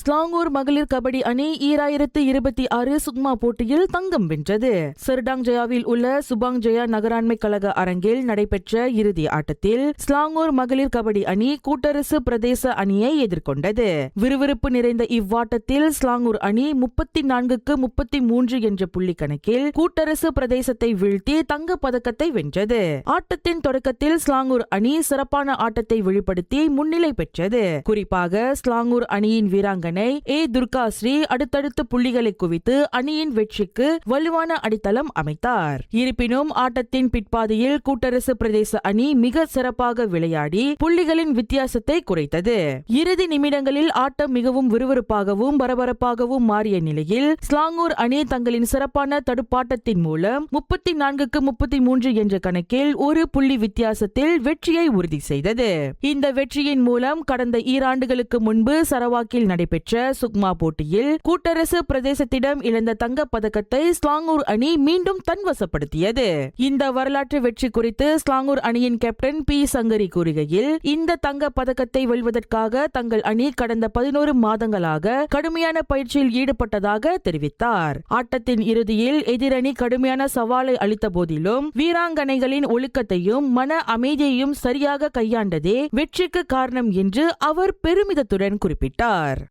ஸ்லாங்கூர் மகளிர் கபடி அணி 2026 சுக்மா போட்டியில் தங்கம் வென்றது. சர்டாங் ஜயாவில் உள்ள சுபாங் ஜயா நகராண்மை கழக அரங்கில் நடைபெற்ற இறுதி ஆட்டத்தில் ஸ்லாங்கூர் மகளிர் கபடி அணி கூட்டரசு பிரதேச அணியை எதிர்கொண்டது. விறுவிறுப்பு நிறைந்த இவ்வாட்டத்தில் ஸ்லாங்கூர் அணி 34-33 என்ற புள்ளி கணக்கில் கூட்டரசு பிரதேசத்தை வீழ்த்தி தங்க பதக்கத்தை வென்றது. ஆட்டத்தின் தொடக்கத்தில் ஸ்லாங்கூர் அணி சிறப்பான ஆட்டத்தை வெளிப்படுத்தி முன்னிலை பெற்றது. குறிப்பாக ஸ்லாங்கூர் அணியின் வீராங்கனை துர்காஸ்ரீ அடுத்தடுத்து புள்ளிகளை குவித்து அணியின் வெற்றிக்கு வலுவான அடித்தளம் அமைத்தார். இருப்பினும் ஆட்டத்தின் பிற்பாதையில் கூட்டரசு பிரதேச அணி மிக சிறப்பாக விளையாடி புள்ளிகளின் வித்தியாசத்தை குறைத்தது. இறுதி நிமிடங்களில் ஆட்டம் மிகவும் விறுவிறுப்பாகவும் பரபரப்பாகவும் மாறிய நிலையில் ஸ்லாங்கூர் அணி தங்களின் சிறப்பான தடுப்பாட்டத்தின் மூலம் 34-33 என்ற கணக்கில் ஒரு புள்ளி வித்தியாசத்தில் வெற்றியை உறுதி செய்தது. இந்த வெற்றியின் மூலம் கடந்த 2 ஆண்டுகளுக்கு முன்பு சரவாக்கில் நடைபெற்ற சுக்மா போட்டியில் கூட்டரசு பிரதேசத்திடம் இழந்த தங்கப் பதக்கத்தை ஸ்லாங்கூர் அணி மீண்டும் தன்வசப்படுத்தியது. இந்த வரலாற்று வெற்றி குறித்து ஸ்லாங்கூர் அணியின் கேப்டன் பி சங்கரி கூறுகையில், இந்த தங்கப் பதக்கத்தை வெல்வதற்காக தங்கள் அணி கடந்த 11 மாதங்களாக கடுமையான பயிற்சியில் ஈடுபட்டதாக தெரிவித்தார். ஆட்டத்தின் இறுதியில் எதிரணி கடுமையான சவாலை அளித்த போதிலும் வீராங்கனைகளின் ஒழுக்கத்தையும் மன அமைதியையும் சரியாக கையாண்டதே வெற்றிக்கு காரணம் என்று அவர் பெருமிதத்துடன் குறிப்பிட்டார்.